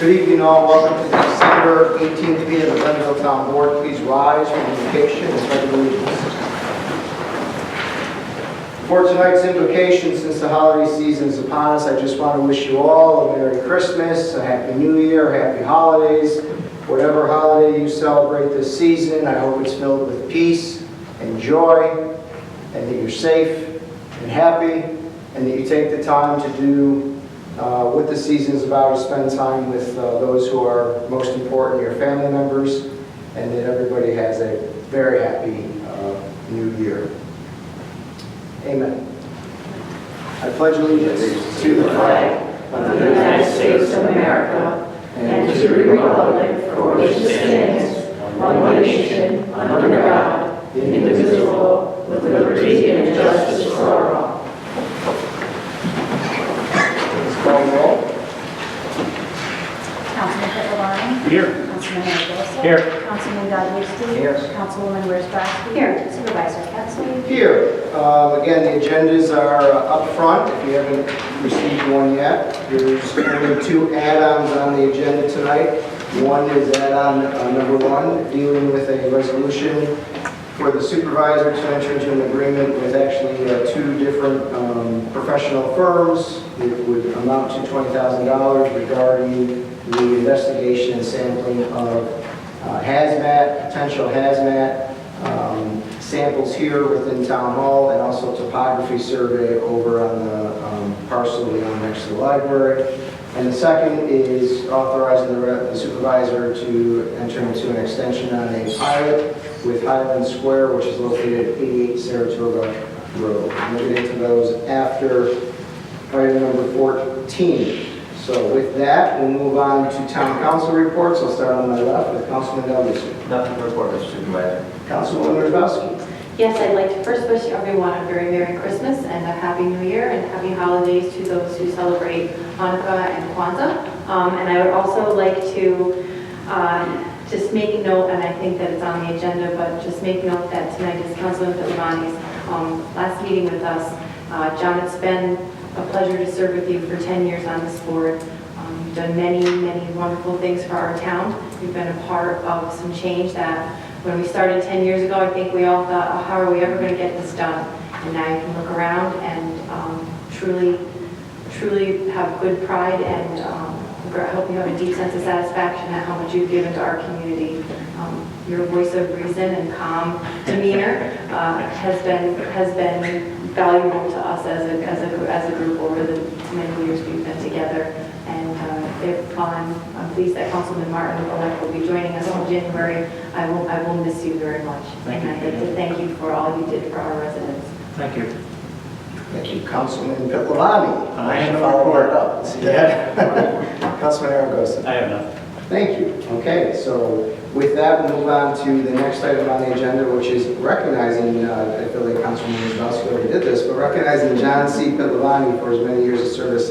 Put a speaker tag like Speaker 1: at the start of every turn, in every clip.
Speaker 1: Good evening all. Welcome to the December 18th meeting of the Glenville Town Board. Please rise for the invocation and pledge allegiance. For tonight's invocation, since the holiday season is upon us, I just want to wish you all a Merry Christmas, a Happy New Year, Happy Holidays. Whatever holiday you celebrate this season, I hope it's filled with peace and joy, and that you're safe and happy, and that you take the time to do what the season is about, to spend time with those who are most important, your family members, and that everybody has a very happy New Year. Amen. I pledge allegiance to the flag
Speaker 2: of the United States of America and to the republic for which it stands, one nation, under God, indivisible, with liberty and justice for all.
Speaker 1: Call roll.
Speaker 3: Councilman Pittavani.
Speaker 4: Here.
Speaker 3: Councilman Aragosa.
Speaker 4: Here.
Speaker 3: Councilman Godlewski.
Speaker 1: Here.
Speaker 3: Councilwoman Worsbrowski. Here. Supervisor Ketzley.
Speaker 1: Here. Again, the agendas are up front. If you haven't received one yet, there's only two add-ons on the agenda tonight. One is add-on number 1, dealing with a resolution for the supervisor to enter into an agreement with actually two different professional firms. It would amount to $20,000 regarding the investigation and sampling of potential hazmat samples here within Town Hall, and also topography survey over on the parcel next to the library. And the second is authorizing the supervisor to enter into an extension on a pilot with Highland Square, which is located at 88 Saratoga Road. We'll get into those after item number 14. So with that, we'll move on to town council reports. I'll start on my left with Councilman Godlewski.
Speaker 4: Nothing to report, Mr. Supervisor.
Speaker 1: Councilwoman Worsbrowski.
Speaker 2: Yes, I'd like to first wish everyone a very Merry Christmas and a Happy New Year and Happy Holidays to those who celebrate Hanukkah and Kwanzaa. And I would also like to just make note, and I think that it's on the agenda, but just make note that tonight is Councilman Pittavani's last meeting with us. John, it's been a pleasure to serve with you for 10 years on this board. You've done many, many wonderful things for our town. You've been a part of some change that when we started 10 years ago, I think we all thought, oh, how are we ever going to get this done? And now you can look around and truly have good pride, and I hope you have a deep sense of satisfaction at how much you've given to our community. Your voice of reason and calm demeanor has been valuable to us as a group over the many years we've been together. And I'm pleased that Councilman Martin-elect will be joining us in January. I will miss you very much. And I'd like to thank you for all you did for our residents.
Speaker 4: Thank you.
Speaker 1: Thank you. Councilman Pittavani.
Speaker 4: I have no
Speaker 1: Follow
Speaker 4: report.
Speaker 1: that up. See that? Councilman Aragosa.
Speaker 4: I have nothing.
Speaker 1: Thank you. Okay, so with that, we'll move on to the next item on the agenda, which is recognizing, I feel like Councilman Worsbrowski already did this, but recognizing John C. Pittavani for his many years of service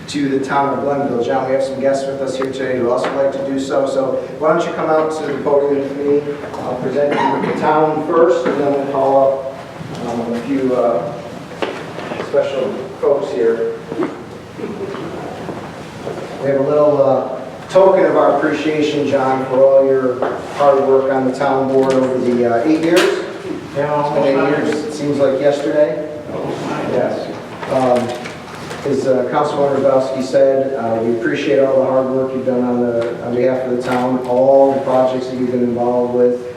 Speaker 1: to the town of Glenville. John, we have some guests with us here today who also like to do so. So why don't you come out to the podium with me? I'll present you with the town first, and then we'll call up a few special folks here. We have a little token of our appreciation, John, for all your hard work on the town board over the 8 years.
Speaker 4: Yeah,
Speaker 1: It's been 8 years. It seems like yesterday. Yes. As Councilwoman Worsbrowski said, we appreciate all the hard work you've done on behalf of the town, all the projects that you've been involved with.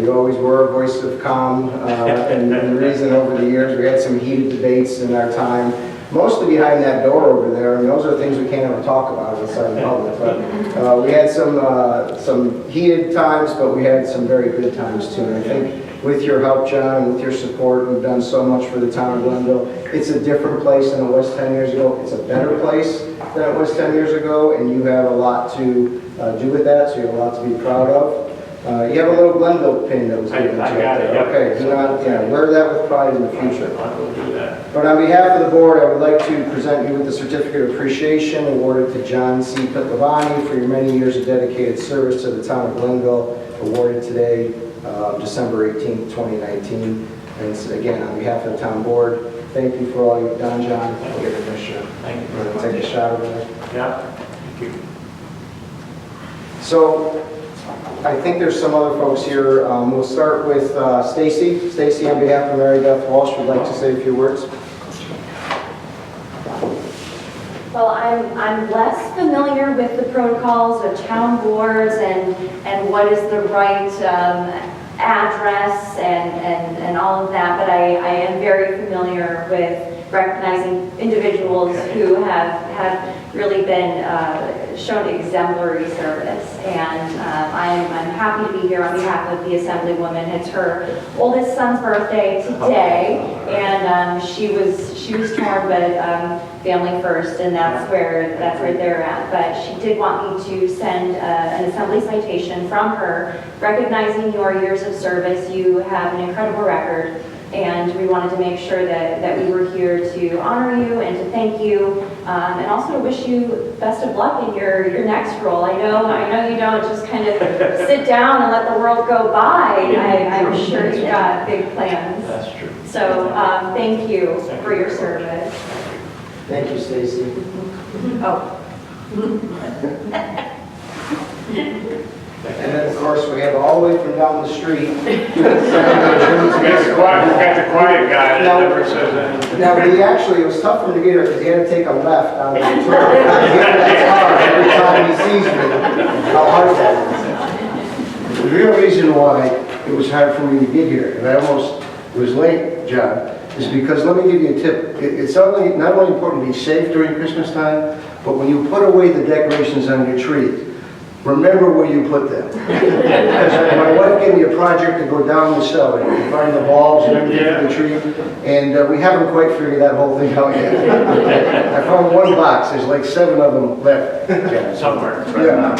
Speaker 1: You always were a voice of calm and reason over the years. We had some heated debates in our time, mostly behind that door over there. I mean, those are things we can't ever talk about outside in public. But we had some heated times, but we had some very good times too. And I think with your help, John, and with your support, we've done so much for the town of Glenville. It's a different place than it was 10 years ago. It's a better place than it was 10 years ago, and you have a lot to do with that, so you have a lot to be proud of. You have a little Glenville pin that was given to you.
Speaker 4: I got it, yep.
Speaker 1: Okay, do not, wear that with pride in the future.
Speaker 4: I will do that.
Speaker 1: But on behalf of the board, I would like to present you with the certificate of appreciation awarded to John C. Pittavani for your many years of dedicated service to the town of Glenville, awarded today, December 18th, 2019. And so again, on behalf of the town board, thank you for all you've done, John. I'll give it a shot.
Speaker 4: Thank you
Speaker 1: I'm
Speaker 4: very
Speaker 1: going to take a
Speaker 4: much.
Speaker 1: shot over there.
Speaker 4: Yeah. Thank you.
Speaker 1: So I think there's some other folks here. We'll start with Stacy. Stacy, on behalf of Mary Beth Walsh, would like to say a few words.
Speaker 2: Well, I'm less familiar with the protocols of town boards and what is the right address and all of that, but I am very familiar with recognizing individuals who have really been shown exemplary service. And I'm happy to be here on behalf of the Assemblywoman. It's her oldest son's birthday today, and she was torn, but family first, and that's where they're at. But she did want me to send an Assembly citation from her, recognizing your years of service. You have an incredible record, and we wanted to make sure that we were here to honor you and to thank you, and also to wish you best of luck in your next role. I know you don't just kind of sit down and let the world go by. I'm sure you've got big plans.
Speaker 4: That's true.
Speaker 2: So thank you for your service.
Speaker 1: Thank you, Stacy.
Speaker 2: Oh.
Speaker 1: And then, of course, we have all the way from down the street.
Speaker 4: We got the quiet guy that never says anything.
Speaker 1: Now, it was tough for him to get here because he had to take a left on the turn. That's hard every time he sees me, how hard that is.
Speaker 5: The real reason why it was hard for me to get here, and I almost was late, John, is because, let me give you a tip. It's not only important to be safe during Christmas time, but when you put away the decorations on your tree, remember where you put them. Because my wife gave me a project to go down the cellar and find the bulbs and everything for the tree, and we haven't quite figured that whole thing out yet. I found one box, there's like 7 of them left.
Speaker 4: Somewhere.
Speaker 5: Yeah.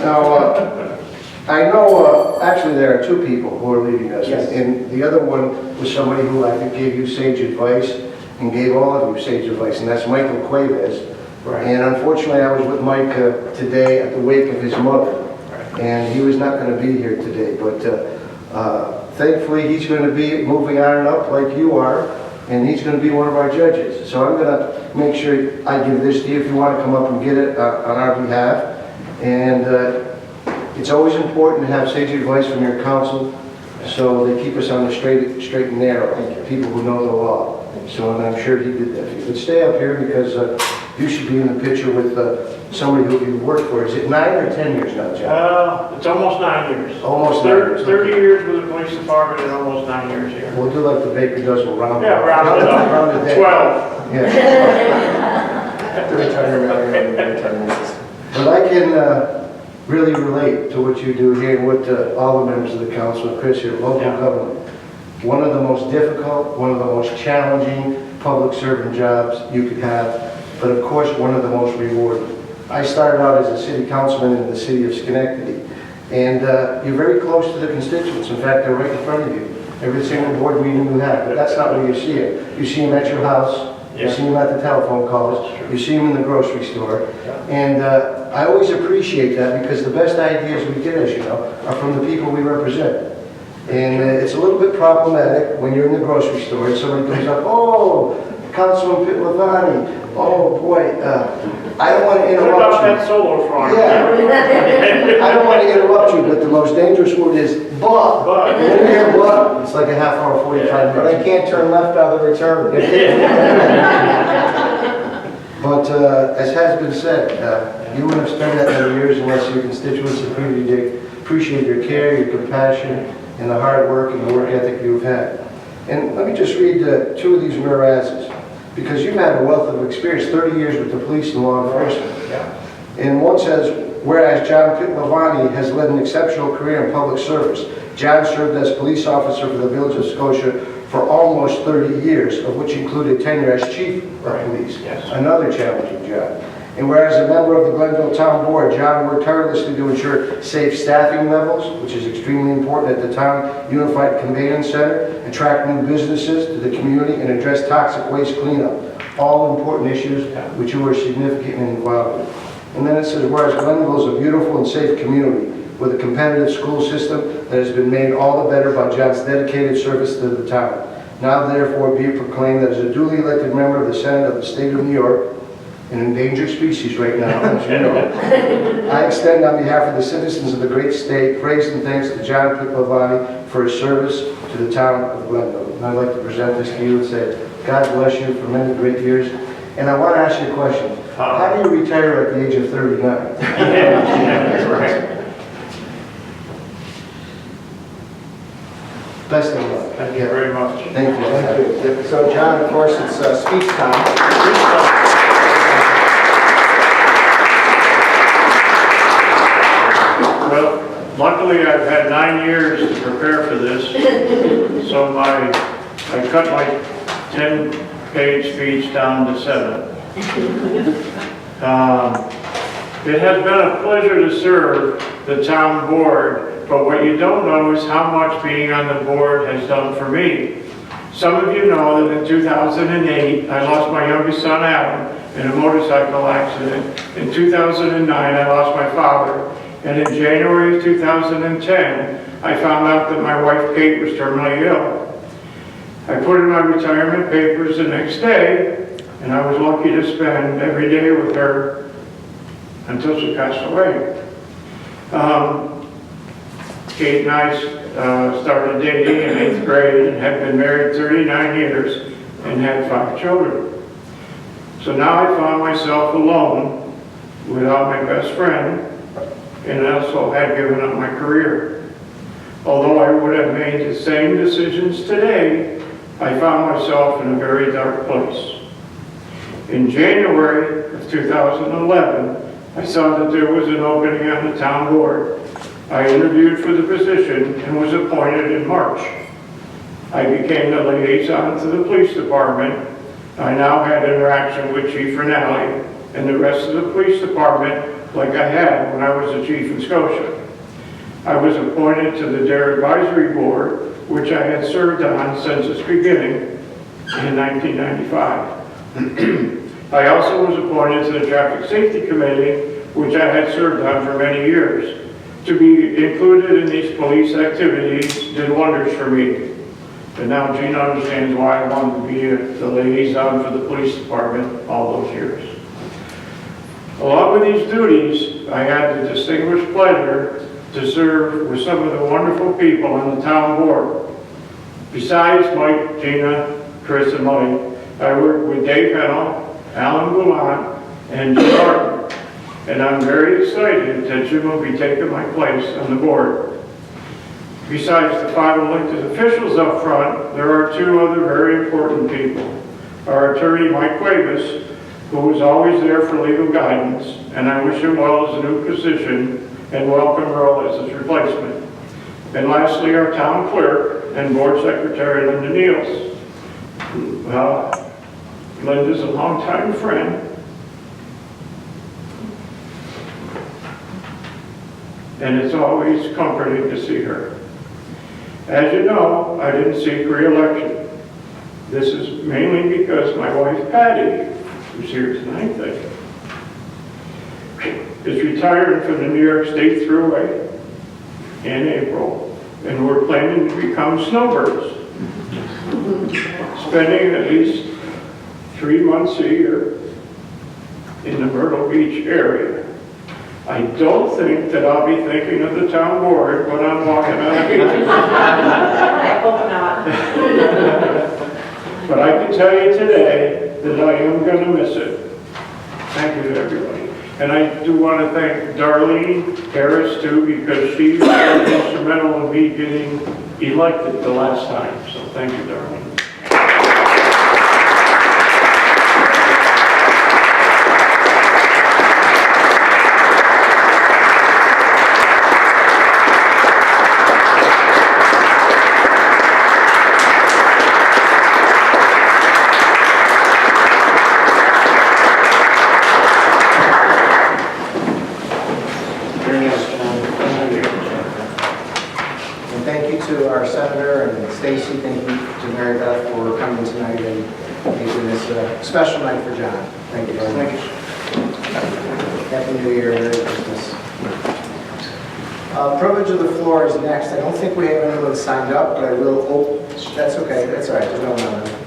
Speaker 5: Now, I know, actually there are 2 people who are leaving us,
Speaker 1: Yes.
Speaker 5: and the other one was somebody who I think gave you sage advice, and gave all of you sage advice, and that's Michael Cuevas.
Speaker 1: Right.
Speaker 5: And unfortunately, I was with Mike today at the wake of his mother, and he was not going to be here today, but thankfully he's going to be moving on and up like you are, and he's going to be one of our judges. So I'm going to make sure I give this to you if you want to come up and get it on our behalf. And it's always important to have sage advice from your counsel, so they keep us on the straight and narrow, people who know the law. So I'm sure he did that for you. But stay up here because you should be in the picture with somebody who you've worked for. Is it 9 or 10 years now, John?
Speaker 4: It's almost 9 years.
Speaker 5: Almost 9 years.
Speaker 4: 30 years with the police department and almost 9 years here.
Speaker 5: We'll do like the baker does, we'll round it
Speaker 4: Yeah,
Speaker 5: up.
Speaker 4: round it up.
Speaker 5: Round it
Speaker 4: 12.
Speaker 5: Yeah.
Speaker 1: After retirement.
Speaker 5: But I can really relate to what you do here and what all the members of the council and Chris here, local government. One of the most difficult, one of the most challenging public servant jobs you could have, but of course one of the most rewarding. I started out as a city councilman in the city of Schenectady, and you're very close to the constituents. In fact, they're right in front of you. Every single board meeting you have, but that's not where you see it. You see them at your house, you see them at the telephone calls, you see them in the grocery store, and I always appreciate that because the best ideas we get, as you know, are from the people we represent. And it's a little bit problematic when you're in the grocery store and somebody comes up, oh, Councilman Pitlavani, oh boy, I don't want to
Speaker 4: What
Speaker 5: interrupt
Speaker 4: about
Speaker 5: you.
Speaker 4: that solo farm?
Speaker 5: Yeah, I don't want to interrupt you, but the most dangerous word is but.
Speaker 4: But.
Speaker 5: And when you hear but, it's like a half hour, 45
Speaker 1: But I
Speaker 5: minutes.
Speaker 1: can't turn left out of the return.
Speaker 5: But as has been said, you wouldn't have spent that many years unless your constituents appreciate your care, your compassion, and the hard work and the work ethic you've had. And let me just read 2 of these whereases, because you've had a wealth of experience, 30 years with the police and law enforcement. And one says, whereas John Pitlavani has led an exceptional career in public service. John served as police officer for the Village of Scotia for almost 30 years, of which included tenure as chief of police. Another challenging job. And whereas a member of the Glenville Town Board, John worked tirelessly to ensure safe staffing levels, which is extremely important at the Town Unified Conveyance Center, attract new businesses to the community, and address toxic waste cleanup. All important issues which you were significantly involved in. And then it says, whereas Glenville is a beautiful and safe community with a competitive school system that has been made all the better by John's dedicated service to the town. Now therefore be it proclaimed that as a duly elected member of the Senate of the State of New York, an endangered species right now, as you know. I extend on behalf of the citizens of the great state praise and thanks to John Pipavani for his service to the town of Glenville. And I'd like to present this to you and say, God bless you for many great years. And I want to ask you a question. How do you retire at the age of 39?
Speaker 4: That's right.
Speaker 5: Best of luck.
Speaker 4: Thank you very much.
Speaker 5: Thank you.
Speaker 1: Thank you. So John, of course, it's speech time.
Speaker 4: Well, luckily I've had 9 years to prepare for this, so I cut my 10-page speech down to 7. It has been a pleasure to serve the town board, but what you don't know is how much being on the board has done for me. Some of you know that in 2008, I lost my youngest son, Adam, in a motorcycle accident. In 2009, I lost my father. And in January of 2010, I found out that my wife, Kate, was terminally ill. I put in my retirement papers the next day, and I was lucky to spend every day with her until she passed away. Kate and I started dating in 8th grade and have been married 39 years and had 5 children. So now I found myself alone without my best friend, and also had given up my career. Although I would have made the same decisions today, I found myself in a very dark place. In January of 2011, I saw that there was an opening on the town board. I interviewed for the position and was appointed in March. I became the liaison to the police department. I now had interaction with Chief Rinaldi and the rest of the police department like I had when I was the chief in Scotia. I was appointed to the Dare Advisory Board, which I had served on since its beginning in 1995. I also was appointed to the Traffic Safety Committee, which I had served on for many years. To be included in these police activities did wonders for me. And now Gina understands why I wanted to be the liaison for the police department all those years. Along with these duties, I had the distinguished pleasure to serve with some of the wonderful people on the town board. Besides Mike, Gina, Chris, and Mike, I worked with Dave Hennell, Alan Goulant, and Jim Martin. And I'm very excited that Jim will be taking my place on the board. Besides the 5 elected officials up front, there are 2 other very important people. Our attorney, Mike Cuevas, who is always there for legal guidance, and I wish him well as a new position and welcome Earl as his replacement. And lastly, our town clerk and board secretary, Linda Niels. Linda's a longtime friend, and it's always comforting to see her. As you know, I didn't seek re-election. This is mainly because my wife, Patty, who's here tonight, is retiring from the New York State Thruway in April, and we're planning to become snowbirds, spending at least 3 months a year in the Myrtle Beach area. I don't think that I'll be thinking of the town board when I'm walking on the beach.
Speaker 2: I hope not.
Speaker 4: But I can tell you today that I am going to miss it. Thank you to everybody. And I do want to thank Darlene Harris too, because she was instrumental in me getting elected the last time. So thank you, Darlene.
Speaker 1: Stacy, thank you to Mary Beth for coming tonight and making this a special night for John. Thank you very much. Happy New Year, Merry Christmas. Privilege of the floor is next. I don't think we have anyone signed up, but I will. Oh, that's okay. That's all right. There's no one on there.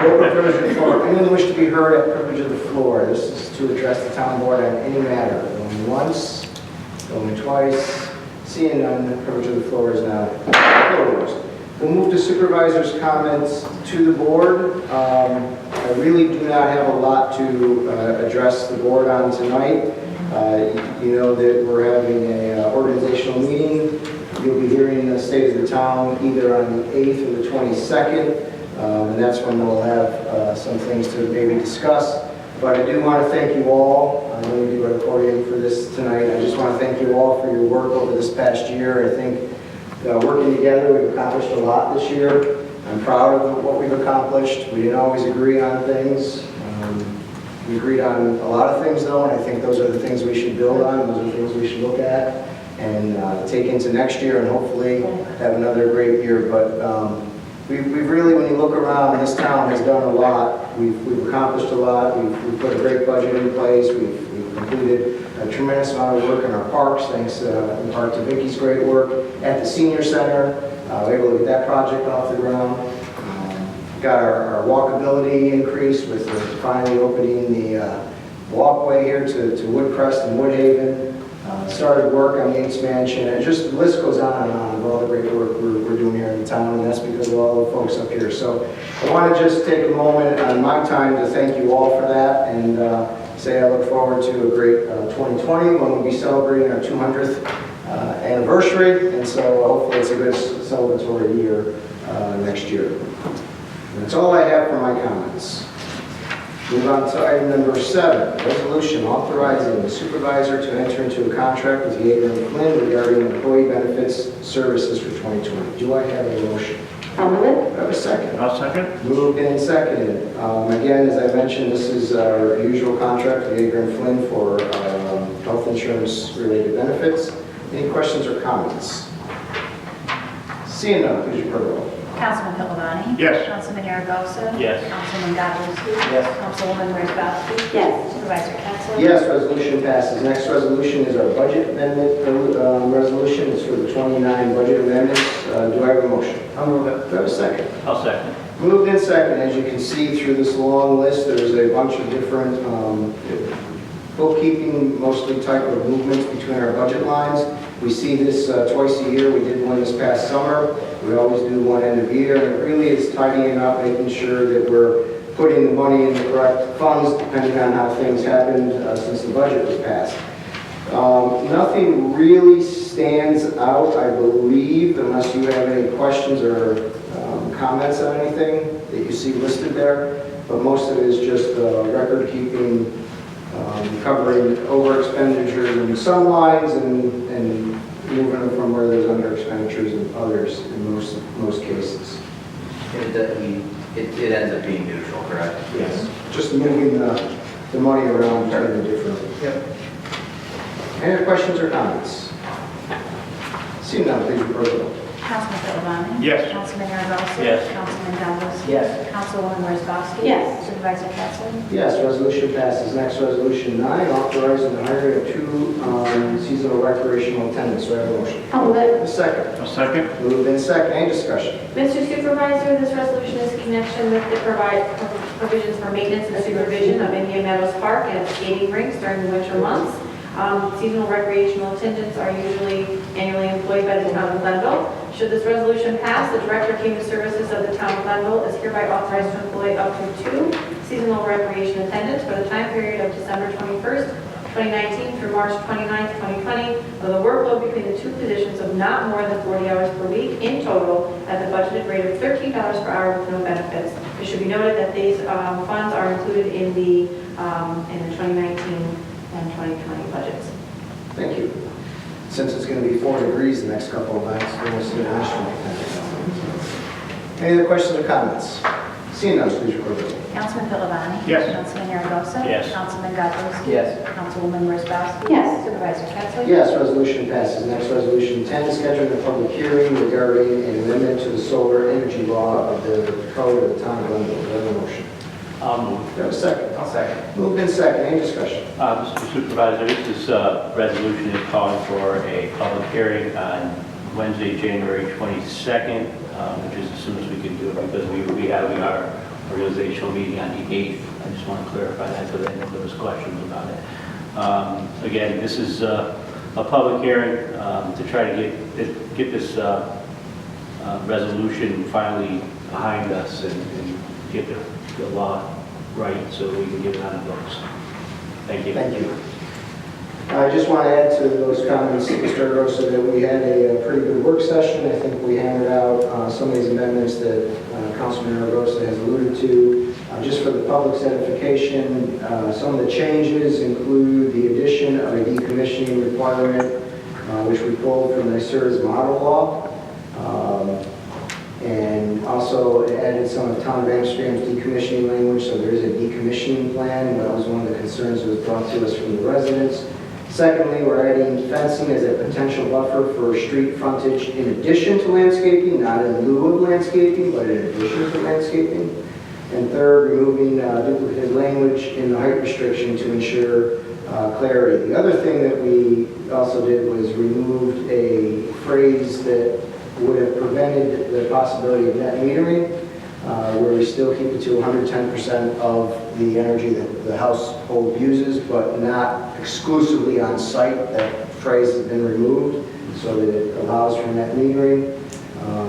Speaker 1: Open privilege of the floor. Anyone wish to be heard at privilege of the floor? This is to address the town board on any matter. Going once, going twice. Seeing none, privilege of the floor is now closed. We'll move to supervisors' comments to the board. I really do not have a lot to address the board on tonight. You know that we're having an organizational meeting. You'll be hearing the state of the town either on the 8th or the 22nd. And that's when we'll have some things to maybe discuss. But I do want to thank you all. I'm going to do a recording for this tonight. I just want to thank you all for your work over this past year. I think working together, we've accomplished a lot this year. I'm proud of what we've accomplished. We didn't always agree on things. We agreed on a lot of things, though, and I think those are the things we should build on. Those are the things we should look at and take into next year and hopefully have another great year. But we've really, when you look around, this town has done a lot. We've accomplished a lot. We've put a great budget in place. We've completed a tremendous amount of work in our parks, thanks in part to Vicky's great work at the senior center. We were able to get that project off the ground. Got our walkability increased with finally opening the walkway here to Woodcrest and Woodhaven. Started work on the expansion, and just the list goes on and on of all the great work we're doing here in the town, and that's because of all the folks up here. So I want to just take a moment on my time to thank you all for that, and say I look forward to a great 2020 when we'll be celebrating our 200th anniversary, and so hopefully it's a good celebratory year next year. And that's all I have for my comments. Move on to item number 7, resolution authorizing the supervisor to enter into a contract with Yeager and Flynn regarding employee benefits services for 2020. Do I have a motion?
Speaker 2: I'll move it.
Speaker 1: Do I have a second?
Speaker 4: I'll second.
Speaker 1: Moved and seconded. Again, as I mentioned, this is our usual contract with Yeager and Flynn for health insurance related benefits. Any questions or comments? Seeing none, please record the roll.
Speaker 3: Councilman Pilavani?
Speaker 4: Yes.
Speaker 3: Councilman Aragosa?
Speaker 6: Yes.
Speaker 3: Councilman Gottlieb?
Speaker 1: Yes.
Speaker 3: Councilwoman Wozzachowski?
Speaker 2: Yes.
Speaker 3: Supervisor Kessler?
Speaker 1: Yes, resolution passes. Next resolution is our budget amendment resolution. It's for the 29 budget amendments. Do I have a motion? I'll move it. Do I have a second?
Speaker 6: I'll second.
Speaker 1: Moved and second. As you can see through this long list, there's a bunch of different bookkeeping, mostly type of movements between our budget lines. We see this twice a year. We did one this past summer. We always do one end of year, and it really is tidying up, making sure that we're putting the money in the correct funds, depending on how things happened since the budget was passed. Nothing really stands out, I believe, unless you have any questions or comments on anything that you see listed there. But most of it is just record keeping, covering over expenditures in some lines and moving them from where there's under expenditures and others in most cases.
Speaker 7: It ends up being neutral, correct?
Speaker 1: Yes. Just moving the money around between the different. Yep. Any other questions or comments? Seeing none, please record the roll.
Speaker 3: Councilman Pilavani?
Speaker 4: Yes.
Speaker 3: Councilman Aragosa?
Speaker 6: Yes.
Speaker 3: Councilman Gottlieb?
Speaker 1: Yes.
Speaker 3: Councilwoman Wozzachowski?
Speaker 2: Yes.
Speaker 3: Supervisor Kessler?
Speaker 1: Yes, resolution passes. Next, resolution 9, authorizing the hiring of 2 seasonal recreational attendants. Do I have a motion?
Speaker 2: I'll move it.
Speaker 1: A second.
Speaker 4: I'll second.
Speaker 1: Moved in second. Any discussion?
Speaker 2: Mr. Supervisor, this resolution is in connection with the provisions for maintenance and supervision of Indian Meadows Park and its skating rinks during the winter months. Seasonal recreational attendants are usually annually employed by the town of Glenville. Should this resolution pass, the Director of Human Services of the town of Glenville is hereby authorized to employ up to 2 seasonal recreation attendants for the time period of December 21st, 2019 through March 29th, 2020, with a workload between the 2 positions of not more than 40 hours per week in total at the budgeted rate of $13 per hour with no benefits. It should be noted that these funds are included in the 2019 and 2020 budgets.
Speaker 1: Thank you. Since it's going to be 4 degrees the next couple of nights, we're going to see an astronaut. Any other questions or comments? Seeing none, please record the roll.
Speaker 3: Councilman Pilavani?
Speaker 4: Yes.
Speaker 3: Councilman Aragosa?
Speaker 6: Yes.
Speaker 3: Councilman Gottlieb?
Speaker 7: Yes.
Speaker 3: Councilwoman Wozzachowski?
Speaker 2: Yes.
Speaker 3: Supervisor Kessler?
Speaker 1: Yes, resolution passes. Next, resolution 10, scheduling a public hearing regarding an amendment to the solar energy law of the code of the town of Glenville. Do I have a motion?
Speaker 6: I'll move.
Speaker 1: Do I have a second?
Speaker 7: I'll second.
Speaker 1: Moved in second. Any discussion?
Speaker 6: Mr. Supervisor, this resolution is calling for a public hearing on Wednesday, January 22nd, which is as soon as we can do it because we are organizational meeting on the 8th. I just want to clarify that because I know there was questions about it. Again, this is a public hearing to try to get this resolution finally behind us and get the law right so we can get it on the books. Thank you.
Speaker 1: Thank you. I just want to add to those comments, Mr. Rosa, that we had a pretty good work session. I think we hammered out some of these amendments that Councilman Aragosa has alluded to. Just for the public's edification, some of the changes include the addition of a decommissioning requirement, which we pulled from NYSERDA's model law. And also added some of Town of Amsterdam's decommissioning language, so there is a decommissioning plan. That was one of the concerns that was brought to us from the residents. Secondly, we're adding fencing as a potential buffer for street frontage in addition to landscaping, not in lieu of landscaping, but in addition to landscaping. And third, removing duplicative language in the height restriction to ensure clarity. The other thing that we also did was removed a phrase that would have prevented the possibility of net metering, where we still keep it to 110% of the energy that the household uses, but not exclusively on site. That phrase has been removed so that it allows for net metering.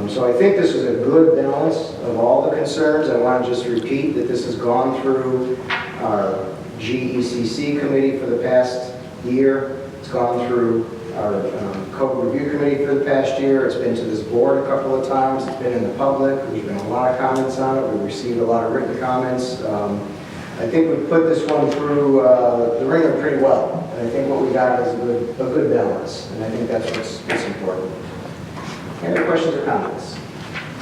Speaker 1: So I think this is a good balance of all the concerns. I want to just repeat that this has gone through our GECC committee for the past year. It's gone through our code review committee for the past year. It's been to this board a couple of times. It's been in the public. There's been a lot of comments on it. We've received a lot of written comments. I think we put this one through the ringer pretty well. And I think what we got is a good balance. And I think that's what's important. Any other questions or comments?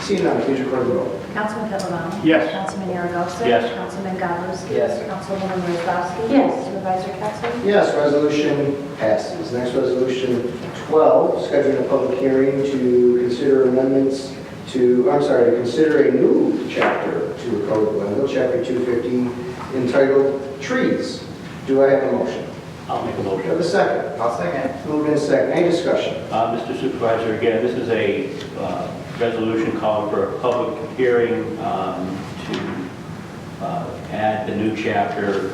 Speaker 1: Seeing none, please record the roll.
Speaker 3: Councilman Catalano?
Speaker 4: Yes.
Speaker 3: Councilman Aragosa?
Speaker 6: Yes.
Speaker 3: Councilman Godlewski?
Speaker 1: Yes.
Speaker 3: Councilwoman Wozzachowski?
Speaker 2: Yes.
Speaker 3: Supervisor Capson?
Speaker 1: Yes, resolution passes. Next resolution 12, scheduling a public hearing to consider amendments to consider a new chapter to the Code of Glenville, Chapter 250, entitled Trees. Do I have a motion?
Speaker 6: I'll make a
Speaker 1: Do I have
Speaker 6: motion.
Speaker 1: a second? I'll second. Moved in second. Any discussion?
Speaker 6: Mr. Supervisor, again, this is a resolution calling for a public hearing to add the new chapter,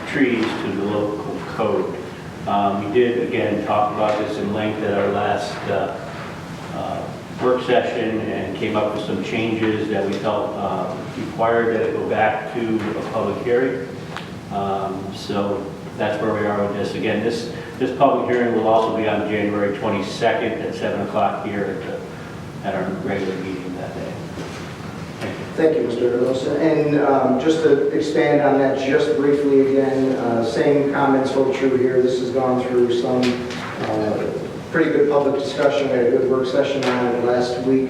Speaker 6: trees, to the local code. We did, again, talk about this in length at our last work session and came up with some changes that we felt required that it go back to a public hearing. So that's where we are with this. Again, this public hearing will also be on January 22nd at 7 o'clock here at our regular meeting that day. Thank you.
Speaker 1: Thank you, Mr. Rosa. And just to expand on that just briefly again, same comments hold true here. This has gone through some pretty good public discussion. We had a good work session on it last week.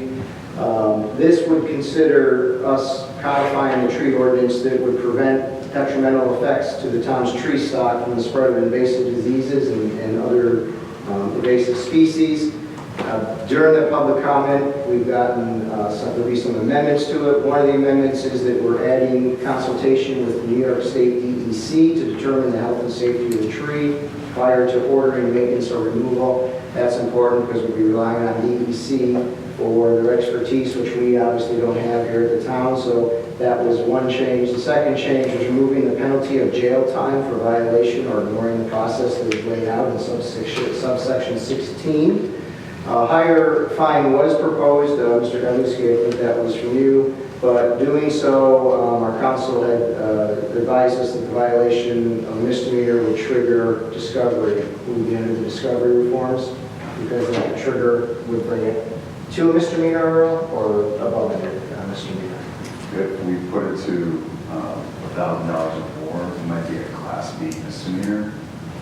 Speaker 1: This would consider us codifying the tree ordinance that would prevent detrimental effects to the town's tree stock from the spread of invasive diseases and other invasive species. During the public comment, we've gotten, there'll be some amendments to it. One of the amendments is that we're adding consultation with the New York State DEC to determine the health and safety of the tree prior to ordering maintenance or removal. That's important because we'll be relying on DEC for their expertise, which we obviously don't have here at the town. So that was one change. The second change was removing the penalty of jail time for violation or ignoring the process that is laid out in subsection 16. A higher fine was proposed. Mr. Godlewski, I think that was from you. But doing so, our council had advised us that the violation of misdemeanor would trigger discovery. We would be under the discovery reforms because that trigger would bring it to a misdemeanor or above a misdemeanor.
Speaker 7: If we put it to $1,000 or more, it might be a Class B misdemeanor.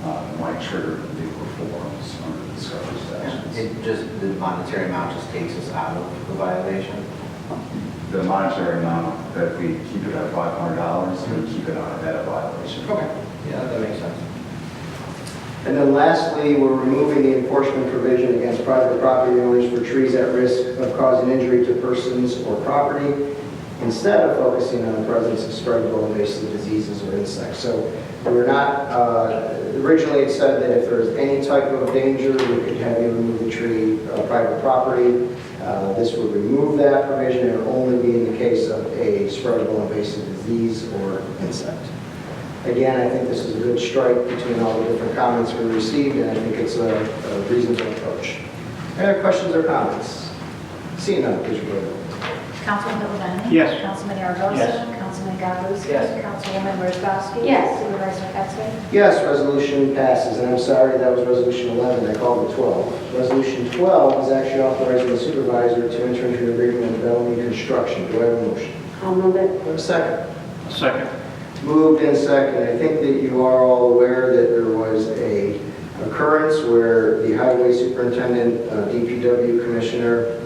Speaker 7: It might trigger legal reforms under the discovery statutes.
Speaker 8: The monetary amount just takes us out of the violation.
Speaker 7: The monetary amount, that if we keep it at $500, we keep it on a meta violation.
Speaker 8: Okay. Yeah, that makes sense.
Speaker 1: And then lastly, we're removing the enforcement provision against private property owners for trees at risk of causing injury to persons or property, instead of focusing on the presence of spreadable invasive diseases or insects. So we're not, originally it said that if there's any type of danger, we could have you remove the tree, private property. This would remove that provision and only be in the case of a spreadable invasive disease or insect. Again, I think this is a good strike between all the different comments we received, and I think it's a reasonable approach. Any other questions or comments? Seeing none, please vote.
Speaker 3: Councilman Pillani?
Speaker 4: Yes.
Speaker 3: Councilman Aragosa?
Speaker 6: Yes.
Speaker 3: Councilman Godlewski?
Speaker 8: Yes.
Speaker 3: Councilwoman Wozzachowski?
Speaker 2: Yes.
Speaker 3: Supervisor Pettsley?
Speaker 1: Yes, resolution passes, and I'm sorry, that was resolution 11, I called it 12. Resolution 12 is actually authorizing the supervisor to enter into an agreement with Bellamy Construction. Do I have a motion?
Speaker 2: I'll move it.
Speaker 1: Do I have a second?
Speaker 4: Second.
Speaker 1: Moved and second. I think that you are all aware that there was a occurrence where the highway superintendent, DPW commissioner,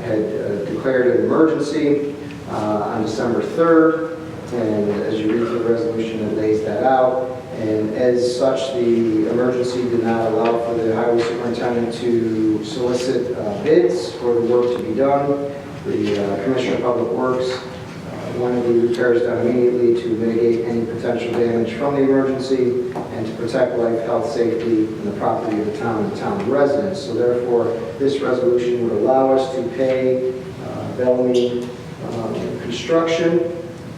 Speaker 1: had declared an emergency on December 3rd, and as you read through the resolution, it lays that out. And as such, the emergency did not allow for the highway superintendent to solicit bids for the work to be done. The Commissioner of Public Works wanted the repairs done immediately to mitigate any potential damage from the emergency and to protect life, health, safety, and the property of the town and town residents. So therefore, this resolution would allow us to pay Bellamy Construction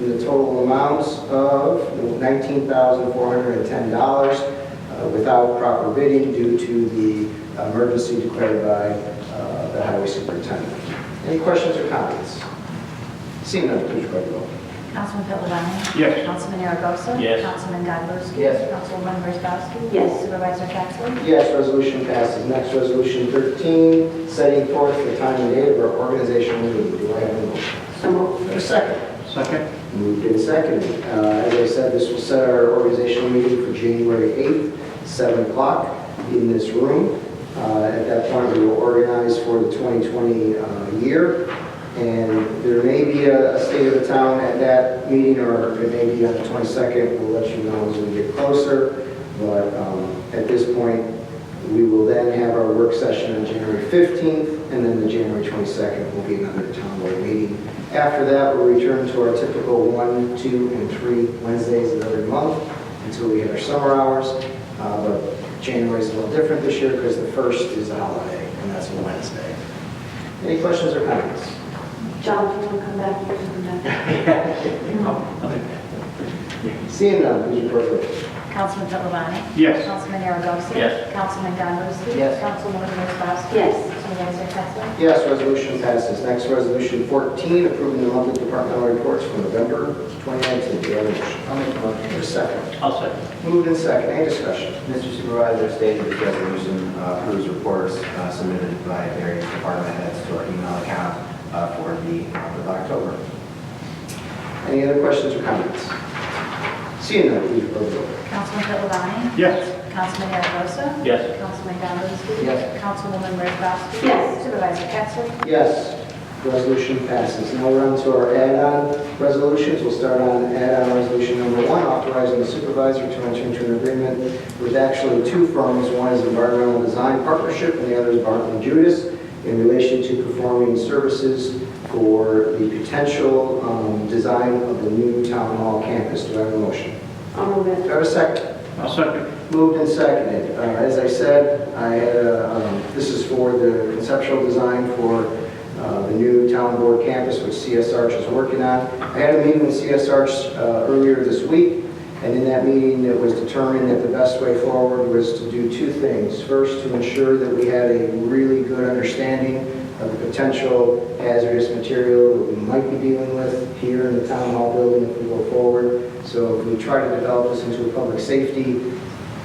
Speaker 1: in the total amount of $19,410 without proper bidding due to the emergency declared by the highway superintendent. Any questions or comments? Seeing none, please record the vote.
Speaker 3: Councilman Pillani?
Speaker 4: Yes.
Speaker 3: Councilman Aragosa?
Speaker 6: Yes.
Speaker 3: Councilman Godlewski?
Speaker 8: Yes.
Speaker 3: Councilwoman Wozzachowski?
Speaker 2: Yes.
Speaker 3: Supervisor Pettsley?
Speaker 1: Yes, resolution passes. Next, resolution 13, setting forth the time and date of our organizational meeting. Do I have a motion?
Speaker 2: So moved.
Speaker 1: Do I have a second?
Speaker 4: Second.
Speaker 1: Moved and seconded. As I said, this will set our organizational meeting for January 8th, 7 o'clock in this room. At that point, we will organize for the 2020 year. And there may be a state of the town at that meeting, or it may be on the 22nd. We'll let you know as we get closer. But at this point, we will then have our work session on January 15th, and then the January 22nd will be another town board meeting. After that, we'll return to our typical 1, 2, and 3 Wednesdays of every month until we hit our summer hours. But January is a little different this year because the 1st is a holiday, and that's a Wednesday. Any questions or comments?
Speaker 2: John, do you want to come back? You can come back.
Speaker 1: Seeing none, please report the vote.
Speaker 3: Councilman Pillani?
Speaker 4: Yes.
Speaker 3: Councilman Aragosa?
Speaker 6: Yes.
Speaker 3: Councilman Godlewski?
Speaker 8: Yes.
Speaker 3: Councilwoman Wozzachowski?
Speaker 2: Yes.
Speaker 3: Supervisor Pettsley?
Speaker 1: Yes, resolution passes. Next, resolution 14, approving the monthly departmental reports for November 2019. Do I have a motion?
Speaker 8: I'll make the motion.
Speaker 1: Is there a second?
Speaker 6: I'll second.
Speaker 1: Moved and second. Any discussion?
Speaker 8: Mr. Supervisor, stated this resolution approves reports submitted by various department heads to our email account for the month of October.
Speaker 1: Any other questions or comments? Seeing none, please report the vote.
Speaker 3: Councilman Pillani?
Speaker 4: Yes.
Speaker 3: Councilman Aragosa?
Speaker 6: Yes.
Speaker 3: Councilman Godlewski?
Speaker 8: Yes.
Speaker 3: Councilwoman Wozzachowski?
Speaker 2: Yes.
Speaker 3: Supervisor Pettsley?
Speaker 1: Yes, resolution passes. Now we're on to our add-on resolutions. We'll start on add-on resolution number 1, authorizing the supervisor to enter into an agreement with actually 2 firms. One is Environmental Design Partnership, and the other is Barton & Judas, in relation to performing services for the potential design of the new town hall campus. Do I have a motion?
Speaker 2: I'll move
Speaker 1: Do
Speaker 2: it.
Speaker 1: I have a second?
Speaker 4: I'll second.
Speaker 1: Moved and seconded. As I said, I had this is for the conceptual design for the new town board campus, which CS Arch is working on. I had a meeting with CS Arch earlier this week, and in that meeting it was determined that the best way forward was to do 2 things. First, to ensure that we had a really good understanding of the potential hazardous material that we might be dealing with here in the town hall building if we go forward. So if we try to develop this into a public safety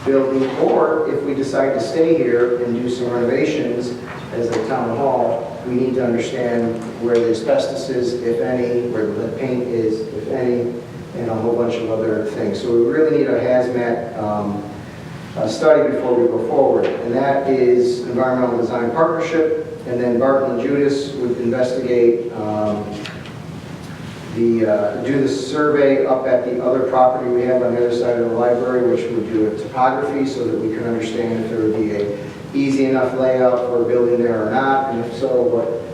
Speaker 1: building, or if we decide to stay here and do some renovations as a town hall, we need to understand where the asbestos is, if any, where the lead paint is, if any, and a whole bunch of other things. So we really need a hazmat study before we go forward, and that is Environmental Design Partnership, and then Barton & Judas would investigate do the survey up at the other property we have on the other side of the library, which would do a topography so that we can understand if there would be a easy enough layout for a building there or not, and if so,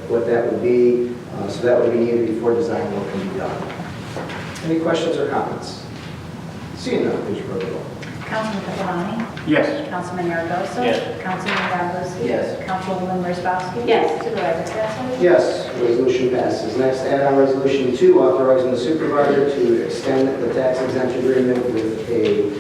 Speaker 1: what that would be. So that would be needed before design work can be done. Any questions or comments? Seeing none, please report the vote.
Speaker 3: Councilman Capelani.
Speaker 4: Yes.
Speaker 3: Councilman Aragosa.
Speaker 6: Yes.
Speaker 3: Councilman Godlewski.
Speaker 8: Yes.
Speaker 3: Councilwoman Wozzachowski.
Speaker 2: Yes.
Speaker 3: Supervisor Pettsley.
Speaker 1: Yes, resolution passes. Next, add-on resolution 2, authorizing the supervisor to extend the tax exempt agreement with a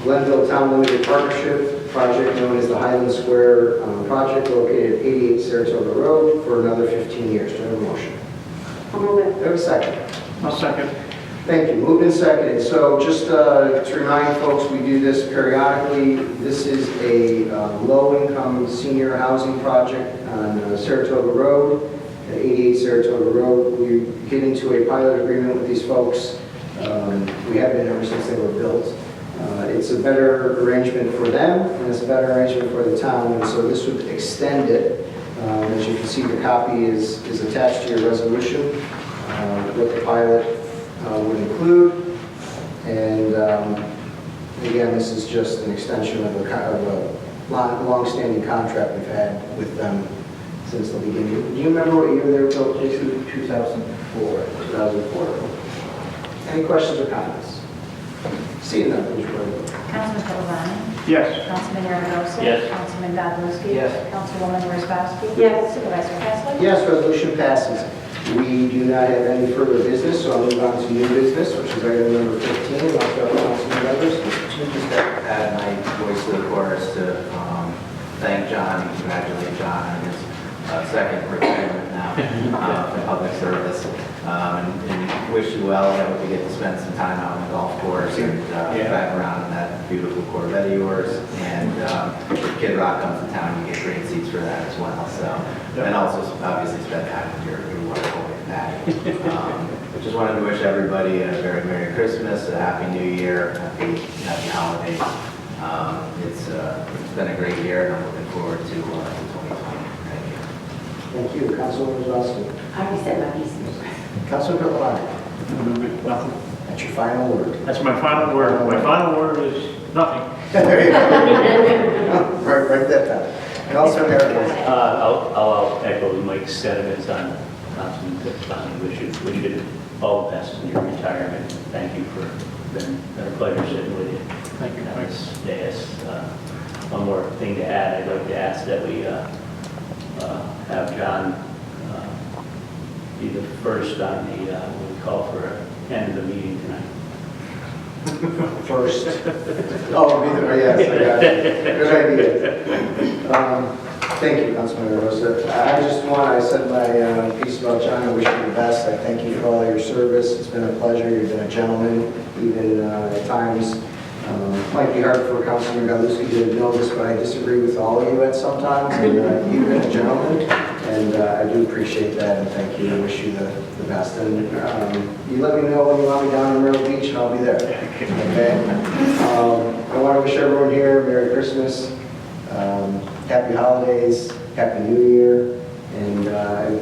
Speaker 1: Glenville Town Limited Partnership project known as the Highland Square project located at 88 Saratoga Road for another 15 years. Do I have a motion?
Speaker 2: I'll move it.
Speaker 1: Do I have a second?
Speaker 4: I'll second.
Speaker 1: Thank you. Moved and seconded. So just to remind folks, we do this periodically. This is a low-income senior housing project on Saratoga Road, at 88 Saratoga Road. We get into a pilot agreement with these folks. We have been ever since they were built. It's a better arrangement for them, and it's a better arrangement for the town, and so this would extend it. As you can see, the copy is attached to your resolution, what the pilot would include. And again, this is just an extension of a long-standing contract we've had with them since the beginning. Do you remember what year they were built, Jason? 2004. 2004. Any questions or comments? Seeing none, please vote.
Speaker 3: Councilman Capelani.
Speaker 4: Yes.
Speaker 3: Councilman Aragosa.
Speaker 6: Yes.
Speaker 3: Councilman Godlewski.
Speaker 8: Yes.
Speaker 3: Councilwoman Wozzachowski.
Speaker 2: Yes.
Speaker 3: Supervisor Pettsley.
Speaker 1: Yes, resolution passes. We do not have any further business, so I'll move on to new business, which is item number 15. I'll start with Councilman Rivers.
Speaker 8: Just add my voice to the chorus to thank John and congratulate John on his second retirement now from public service. And wish you well. I hope you get to spend some time out on the golf course and back around in that beautiful Corvette of yours. And if Kid Rock comes to town, you get great seats for that as well. So, and also obviously spend time with your wonderful wife, Patty. Just wanted to wish everybody a very Merry Christmas, a Happy New Year, happy holidays. It's been a great year, and I'm looking forward to 2020. Thank you.
Speaker 1: Thank you. Councilman Wozzachowski.
Speaker 2: I already said my piece.
Speaker 1: Councilman Capelani.
Speaker 4: Nothing.
Speaker 1: That's your final word.
Speaker 4: That's my final word. My final word is nothing.
Speaker 1: There you go. Write that down. Councilman Harris.
Speaker 6: I'll echo Mike's sentiments on Councilman Capelani. Wish you all the best in your retirement. Thank you for been a pleasure sitting with you.
Speaker 4: Thank you.
Speaker 6: On this dais. One more thing to add, I'd like to ask that we have John be the first on the, when we call for an end of the meeting tonight.
Speaker 1: First. Oh, yes, I got it. Good idea. Thank you, Councilman Rosa. I said my piece about John. I wish you the best. I thank you for all your service. It's been a pleasure. You've been a gentleman, even at times. It might be hard for Councilman Godlewski to know this, but I disagree with all of you at sometimes. And you've been a gentleman, and I do appreciate that, and thank you. I wish you the best. And you let me know when you want me down in Myrtle Beach, and I'll be there. Okay? I want to wish everyone here Merry Christmas, Happy Holidays, Happy New Year. And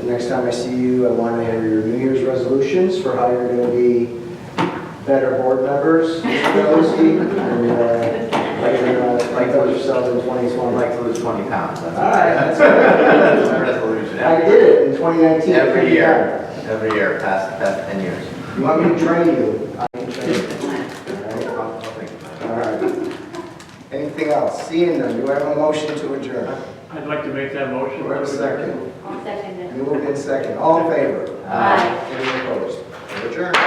Speaker 1: next time I see you, I want to hear your New Year's resolutions for how you're going to be better board members, Mr. Godlewski, and like yourself in 2020.
Speaker 8: I'd like to lose 20 pounds. That's
Speaker 1: All right, that's
Speaker 8: That's the resolution.
Speaker 1: I did it in 2019.
Speaker 8: Every year, past 10 years.
Speaker 1: You want me to train you? I can train you.
Speaker 8: I'll think about it.
Speaker 1: All right. Anything else? Seeing none, do I have a motion to adjourn?
Speaker 4: I'd like to make that motion.
Speaker 1: Do I have a second?
Speaker 2: I'll second it.
Speaker 1: Moved in second. All in favor?
Speaker 2: Aye.
Speaker 1: Any opposed? We're adjourned.